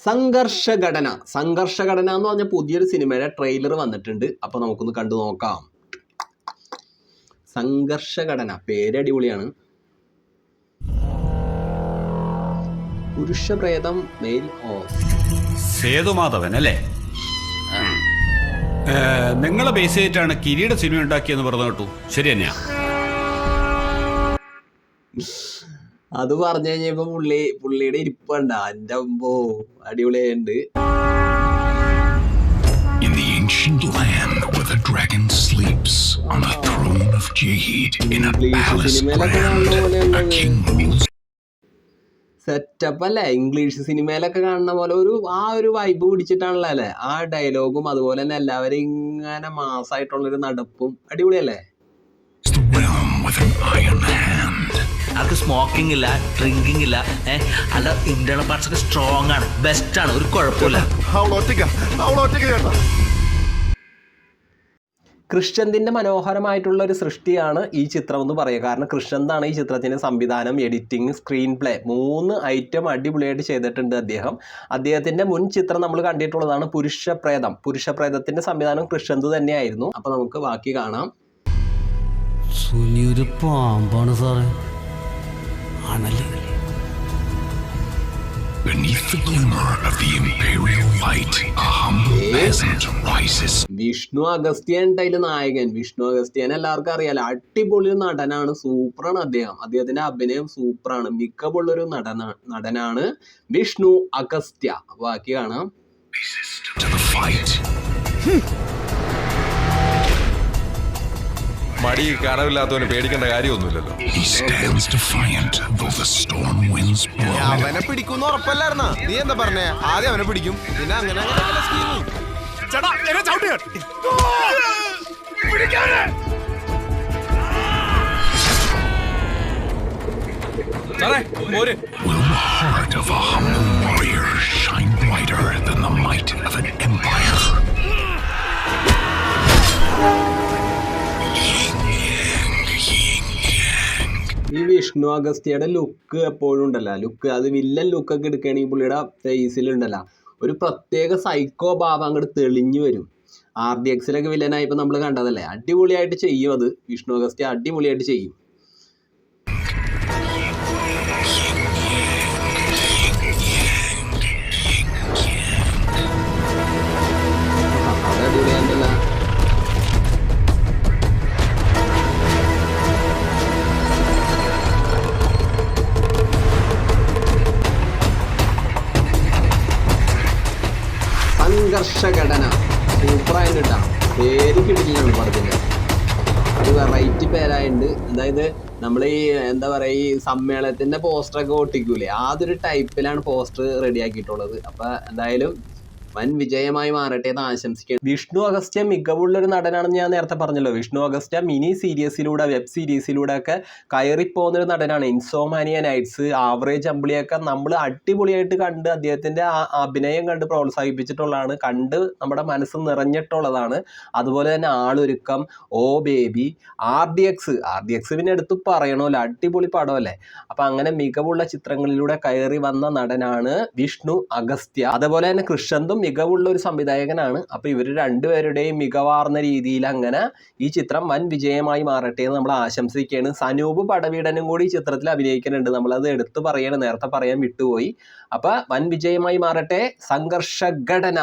സംഘർഷഘടന എന്ന് പറഞ്ഞ പുതിയൊരു സിനിമയുടെ ട്രെയിലർ വന്നിട്ടുണ്ട്. അപ്പോൾ നമുക്കൊന്ന് കണ്ടു നോക്കാം. സംഘർഷഘടന പേര് അടിപൊളിയാണ്. പുരുഷപ്രേതം മെയിൽ സേതുമാധവൻ അല്ലേ? നിങ്ങളെ ബേസ് ചെയ്തിട്ടാണ് കിരീട സിനിമ ഉണ്ടാക്കിയെന്ന് പറഞ്ഞു കേട്ടു. ശരി തന്നെയാ? അത് പറഞ്ഞു കഴിഞ്ഞപ്പോ പുള്ളിയുടെ ഇരിപ്പണ്ട എൻ്റെ അമ്പോ അടിപൊളിയായിട്ടുണ്ട്. In the ancient land where the dragon sleeps on the throne of Jade in a palace grand, a king rules. Setup അല്ലേ? ഇംഗ്ലീഷ് സിനിമയിലൊക്കെ കാണുന്ന പോലെ ഒരു വൈബ് പിടിച്ചിട്ടാണല്ലോ അല്ലേ ആ ഡയലോഗും. അതുപോലെ തന്നെ എല്ലാവരും ഇങ്ങനെ മാസായിട്ടുള്ളൊരു നടപ്പും അടിപൊളിയല്ലേ? The realm with an iron hand. അവർക്ക് സ്മോക്കിംഗ് ഇല്ല, ഡ്രിങ്കിങ് ഇല്ല, അല്ല ഇന്റേണൽ പാർട്സ് ഒക്കെ സ്ട്രോങ് ആണ്, ബെസ്റ്റ് ആണ്, ഒരു കുഴപ്പമില്ല. കൃഷ്ണന്തിൻ്റെ മനോഹരമായിട്ടുള്ള ഒരു സൃഷ്ടിയാണ് ഈ ചിത്രം എന്ന് പറയുക. കാരണം കൃഷ്ണന്താണ് ഈ ചിത്രത്തിൻ്റെ സംവിധാനം, എഡിറ്റിംഗ്, സ്ക്രീൻ പ്ലേ 3 ഐറ്റം അടിപൊളിയായിട്ട് ചെയ്തിട്ടുണ്ട് അദ്ദേഹം. അദ്ദേഹത്തിൻ്റെ മുൻ ചിത്രം നമ്മൾ കണ്ടിട്ടുള്ളതാണ് പുരുഷപ്രേതത്തിൻ്റെ സംവിധാനം കൃഷ്ണന്ത് തന്നെയായിരുന്നു. അപ്പോൾ നമുക്ക് ബാക്കി കാണാം. സുനിയൊരു പാമ്പാണ് സാറേ. ആണല്ലേ? Beneath the glimmer of the imperial light, a humble peasant rises. Vishnu Agasthyan അതില് നായകൻ. വിഷ്ണു അഗസ്ത്യൻ എല്ലാവർക്കും അറിയാലോ, അടിപൊളി നടനാണ്, സൂപ്പറാണ് അദ്ദേഹം. അദ്ദേഹത്തിന്റെ അഭിനയം സൂപ്പറാണ്, മികവുള്ളൊരു നടനാണ് വിഷ്ണു അഗസ്ത്യ. ബാക്കി കാണാം. To the fight. മടി കനവില്ലാത്തവന് പേടിക്കേണ്ട കാര്യമൊന്നുമില്ലല്ലോ. He stands defiant though the storm winds blow. അവനെ പിടിക്കും ഉറപ്പല്ലായിരുന്നാ? നീ എന്താ പറഞ്ഞേ? ആദ്യം അവനെ പിടിക്കും, പിന്നെ അങ്ങനെ Will the heart of a humble warrior shine brighter than the might of an empire? ഈ വിഷ്ണു അഗസ്ത്യയുടെ ലുക്ക് എപ്പോഴും ഉണ്ടല്ലോ, അത് വില്ലൻ ലുക്കൊക്കെ എടുക്കുകയാണെങ്കിൽ പുള്ളിയുടെ ഫേസിലുണ്ടല്ലോ ഒരു പ്രത്യേക സൈക്കോ ഭാവം അങ്ങോട്ട് തെളിഞ്ഞു വരും. RDXലൊക്കെ വില്ലനായപ്പോൾ നമ്മൾ കണ്ടതല്ലേ, അടിപൊളിയായിട്ട് ചെയ്യും. അത് വിഷ്ണു അഗസ്ത്യ അടിപൊളിയായിട്ട് ചെയ്യും. അടിപൊളിയായിട്ടല്ല? സംഘർഷഘടന സൂപ്പറായിട്ട് കിട്ടാം. പേര് കിട്ടിയിട്ടാണ് പടത്തിൻ്റെ, ഒരു വെറൈറ്റി പേരായിട്ടുണ്ട്. അതായത് നമ്മൾ ഈ എന്താ പറയുക, ഈ സമ്മേളനത്തിൻ്റെ പോസ്റ്ററൊക്കെ ഒട്ടിക്കൂലേ, അതൊരു ടൈപ്പിലാണ് പോസ്റ്റർ റെഡിയാക്കിയിട്ടുള്ളത്. അപ്പോൾ എന്തായാലും വൻ വിജയമായി മാറട്ടെ എന്ന് ആശംസിക്കുന്നു. വിഷ്ണു അഗസ്ത്യ മികവുള്ളൊരു നടനാണെന്ന് ഞാൻ നേരത്തെ പറഞ്ഞല്ലോ. വിഷ്ണു അഗസ്ത്യ മിനി സീരീസിലൂടെ, വെബ് സീരീസിലൂടെ ഒക്കെ കയറിപ്പോകുന്നൊരു നടനാണ്. ഇൻസോമാനിയ നൈറ്റ്സ്, ആവറേജ് അമ്പിളിയൊക്കെ നമ്മൾ അടിപൊളിയായിട്ട് കണ്ട് അദ്ദേഹത്തിൻ്റെ അഭിനയം കണ്ട് പ്രോത്സാഹിപ്പിച്ചിട്ടുള്ളതാണ്, കണ്ട് നമ്മുടെ മനസ്സ് നിറഞ്ഞിട്ടുള്ളതാണ്. അതുപോലെ തന്നെ ആളൊരുക്കം, ഓ ബേബി, RDX പിന്നെ എടുത്ത് പറയണമല്ലോ, അടിപൊളി പടമല്ലേ. അപ്പം അങ്ങനെ മികവുള്ള ചിത്രങ്ങളിലൂടെ കയറി വന്ന നടനാണ് വിഷ്ണു അഗസ്ത്യ. അതുപോലെ തന്നെ കൃഷ്ണന്തും മികവുള്ള ഒരു സംവിധായകനാണ്. അപ്പോൾ ഇവർ രണ്ടുപേരുടെയും മികവാർന്ന രീതിയിൽ അങ്ങനെ ഈ ചിത്രം വൻ വിജയമായി മാറട്ടെ എന്ന് നമ്മൾ ആശംസിക്കുകയാണ്. സനൂപ് പടവീടനും കൂടി ഈ ചിത്രത്തിൽ അഭിനയിക്കുന്നുണ്ട്, നമ്മളത് എടുത്തു പറയണം, നേരത്തെ പറയാൻ വിട്ടുപോയി. അപ്പോൾ വൻ വിജയമായി മാറട്ടെ സംഘർഷഘടന.